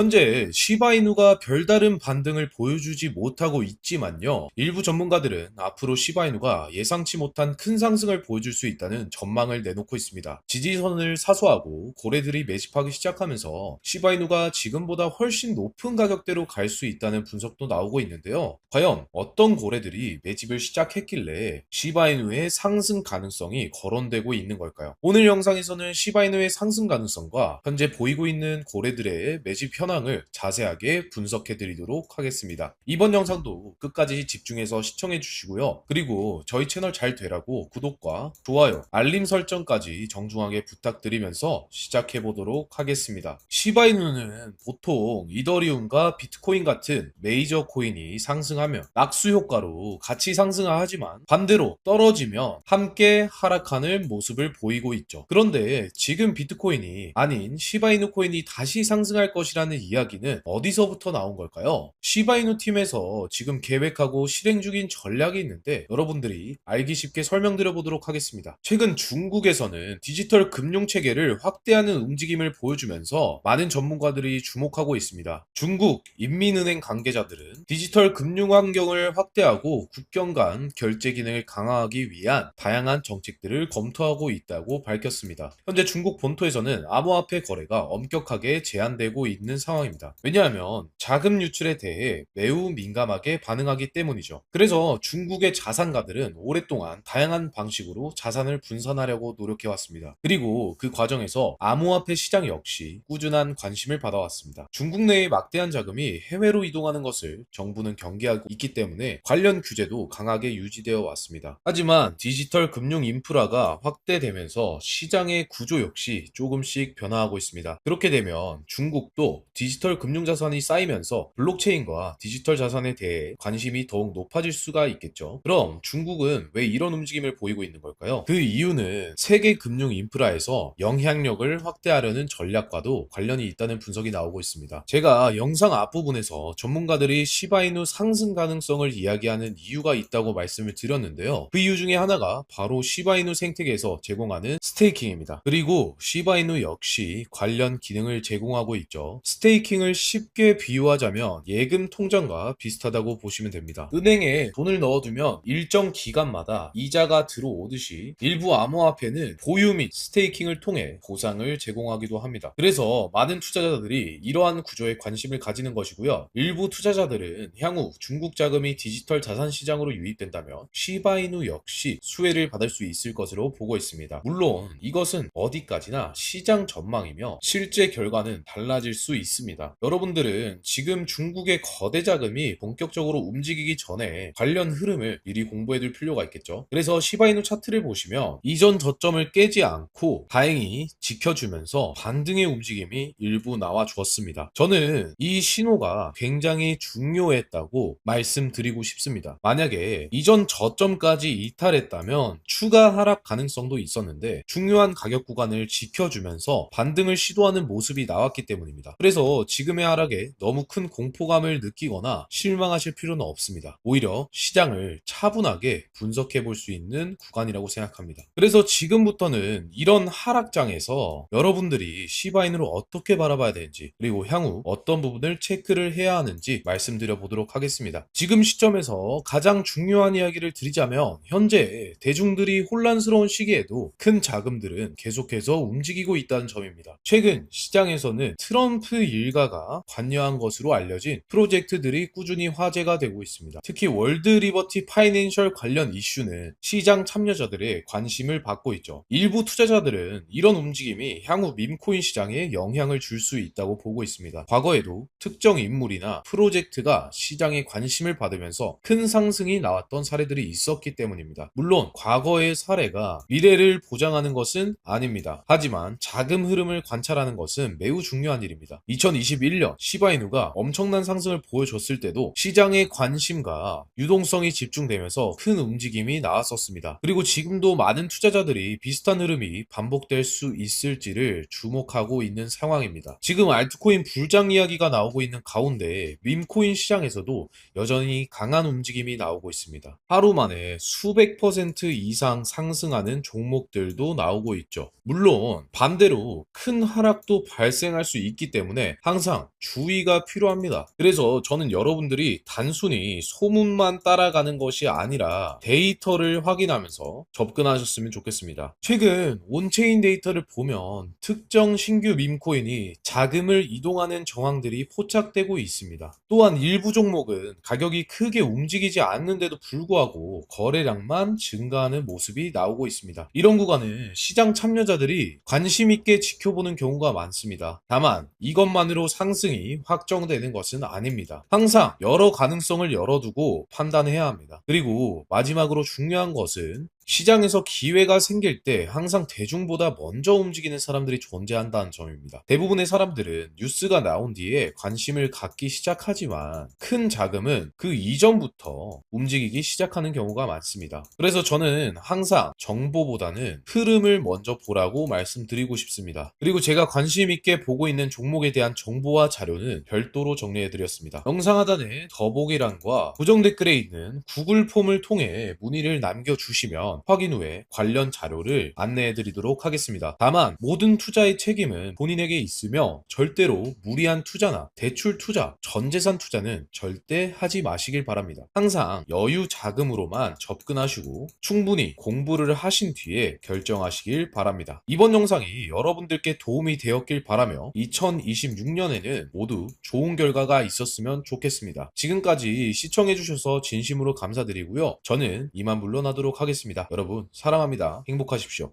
현재 시바이누가 별다른 반등을 보여주지 못하고 있지만요. 일부 전문가들은 앞으로 시바이누가 예상치 못한 큰 상승을 보여줄 수 있다는 전망을 내놓고 있습니다. 지지선을 사수하고 고래들이 매집하기 시작하면서 시바이누가 지금보다 훨씬 높은 가격대로 갈 수 있다는 분석도 나오고 있는데요. 과연 어떤 고래들이 매집을 시작했길래 시바이누의 상승 가능성이 거론되고 있는 걸까요? 오늘 영상에서는 시바이누의 상승 가능성과 현재 보이고 있는 고래들의 매집 현황을 자세하게 분석해 드리도록 하겠습니다. 이번 영상도 끝까지 집중해서 시청해 주시고요. 그리고 저희 채널 잘 되라고 구독과 좋아요, 알림 설정까지 정중하게 부탁드리면서 시작해 보도록 하겠습니다. 시바이누는 보통 이더리움과 비트코인 같은 메이저 코인이 상승하면 낙수 효과로 같이 상승하지만 반대로 떨어지면 함께 하락하는 모습을 보이고 있죠. 그런데 지금 비트코인이 아닌 시바이누 코인이 다시 상승할 것이라는 이야기는 어디서부터 나온 걸까요? 시바이누 팀에서 지금 계획하고 실행 중인 전략이 있는데 여러분들이 알기 쉽게 설명드려 보도록 하겠습니다. 최근 중국에서는 디지털 금융 체계를 확대하는 움직임을 보여주면서 많은 전문가들이 주목하고 있습니다. 중국 인민은행 관계자들은 디지털 금융 환경을 확대하고 국경 간 결제 기능을 강화하기 위한 다양한 정책들을 검토하고 있다고 밝혔습니다. 현재 중국 본토에서는 암호화폐 거래가 엄격하게 제한되고 있는 상황입니다. 왜냐하면 자금 유출에 대해 매우 민감하게 반응하기 때문이죠. 그래서 중국의 자산가들은 오랫동안 다양한 방식으로 자산을 분산하려고 노력해왔습니다. 그리고 그 과정에서 암호화폐 시장 역시 꾸준한 관심을 받아왔습니다. 중국 내의 막대한 자금이 해외로 이동하는 것을 정부는 경계하고 있기 때문에 관련 규제도 강하게 유지되어 왔습니다. 하지만 디지털 금융 인프라가 확대되면서 시장의 구조 역시 조금씩 변화하고 있습니다. 그렇게 되면 중국도 디지털 금융 자산이 쌓이면서 블록체인과 디지털 자산에 대해 관심이 더욱 높아질 수가 있겠죠. 그럼 중국은 왜 이런 움직임을 보이고 있는 걸까요? 그 이유는 세계 금융 인프라에서 영향력을 확대하려는 전략과도 관련이 있다는 분석이 나오고 있습니다. 제가 영상 앞부분에서 전문가들이 시바이누 상승 가능성을 이야기하는 이유가 있다고 말씀을 드렸는데요. 그 이유 중에 하나가 바로 시바이누 생태계에서 제공하는 스테이킹입니다. 그리고 시바이누 역시 관련 기능을 제공하고 있죠. 스테이킹을 쉽게 비유하자면 예금 통장과 비슷하다고 보시면 됩니다. 은행에 돈을 넣어두면 일정 기간마다 이자가 들어오듯이 일부 암호화폐는 보유 및 스테이킹을 통해 보상을 제공하기도 합니다. 그래서 많은 투자자들이 이러한 구조에 관심을 가지는 것이고요. 일부 투자자들은 향후 중국 자금이 디지털 자산 시장으로 유입된다면 시바이누 역시 수혜를 받을 수 있을 것으로 보고 있습니다. 물론 이것은 어디까지나 시장 전망이며 실제 결과는 달라질 수 있습니다. 여러분들은 지금 중국의 거대 자금이 본격적으로 움직이기 전에 관련 흐름을 미리 공부해둘 필요가 있겠죠. 그래서 시바이누 차트를 보시면 이전 저점을 깨지 않고 다행히 지켜주면서 반등의 움직임이 일부 나와 주었습니다. 저는 이 신호가 굉장히 중요했다고 말씀드리고 싶습니다. 만약에 이전 저점까지 이탈했다면 추가 하락 가능성도 있었는데 중요한 가격 구간을 지켜주면서 반등을 시도하는 모습이 나왔기 때문입니다. 그래서 지금의 하락에 너무 큰 공포감을 느끼거나 실망하실 필요는 없습니다. 오히려 시장을 차분하게 분석해 볼 수 있는 구간이라고 생각합니다. 그래서 지금부터는 이런 하락장에서 여러분들이 시바인으로 어떻게 바라봐야 되는지 그리고 향후 어떤 부분을 체크를 해야 하는지 말씀드려 보도록 하겠습니다. 지금 시점에서 가장 중요한 이야기를 드리자면 현재 대중들이 혼란스러운 시기에도 큰 자금들은 계속해서 움직이고 있다는 점입니다. 최근 시장에서는 트럼프 일가가 관여한 것으로 알려진 프로젝트들이 꾸준히 화제가 되고 있습니다. 특히 월드 리버티 파이낸셜 관련 이슈는 시장 참여자들의 관심을 받고 있죠. 일부 투자자들은 이런 움직임이 향후 밈코인 시장에 영향을 줄 수 있다고 보고 있습니다. 과거에도 특정 인물이나 프로젝트가 시장에 관심을 받으면서 큰 상승이 나왔던 사례들이 있었기 때문입니다. 물론 과거의 사례가 미래를 보장하는 것은 아닙니다. 하지만 자금 흐름을 관찰하는 것은 매우 중요한 일입니다. 2021년 시바이누가 엄청난 상승을 보여줬을 때도 시장의 관심과 유동성이 집중되면서 큰 움직임이 나왔었습니다. 그리고 지금도 많은 투자자들이 비슷한 흐름이 반복될 수 있을지를 주목하고 있는 상황입니다. 지금 알트코인 불장 이야기가 나오고 있는 가운데 밈코인 시장에서도 여전히 강한 움직임이 나오고 있습니다. 하루 만에 수백 퍼센트 이상 상승하는 종목들도 나오고 있죠. 물론 반대로 큰 하락도 발생할 수 있기 때문에 항상 주의가 필요합니다. 그래서 저는 여러분들이 단순히 소문만 따라가는 것이 아니라 데이터를 확인하면서 접근하셨으면 좋겠습니다. 최근 온체인 데이터를 보면 특정 신규 밈코인이 자금을 이동하는 정황들이 포착되고 있습니다. 또한 일부 종목은 가격이 크게 움직이지 않는데도 불구하고 거래량만 증가하는 모습이 나오고 있습니다. 이런 구간은 시장 참여자들이 관심 있게 지켜보는 경우가 많습니다. 다만 이것만으로 상승이 확정되는 것은 아닙니다. 항상 여러 가능성을 열어두고 판단해야 합니다. 그리고 마지막으로 중요한 것은 시장에서 기회가 생길 때 항상 대중보다 먼저 움직이는 사람들이 존재한다는 점입니다. 대부분의 사람들은 뉴스가 나온 뒤에 관심을 갖기 시작하지만 큰 자금은 그 이전부터 움직이기 시작하는 경우가 많습니다. 그래서 저는 항상 정보보다는 흐름을 먼저 보라고 말씀드리고 싶습니다. 그리고 제가 관심 있게 보고 있는 종목에 대한 정보와 자료는 별도로 정리해드렸습니다. 영상 하단에 더보기란과 고정 댓글에 있는 구글 폼을 통해 문의를 남겨주시면 확인 후에 관련 자료를 안내해 드리도록 하겠습니다. 다만 모든 투자의 책임은 본인에게 있으며 절대로 무리한 투자나 대출 투자, 전재산 투자는 절대 하지 마시길 바랍니다. 항상 여유 자금으로만 접근하시고 충분히 공부를 하신 뒤에 결정하시길 바랍니다. 이번 영상이 여러분들께 도움이 되었길 바라며 2026년에는 모두 좋은 결과가 있었으면 좋겠습니다. 지금까지 시청해주셔서 진심으로 감사드리고요. 저는 이만 물러나도록 하겠습니다. 여러분 사랑합니다. 행복하십시오.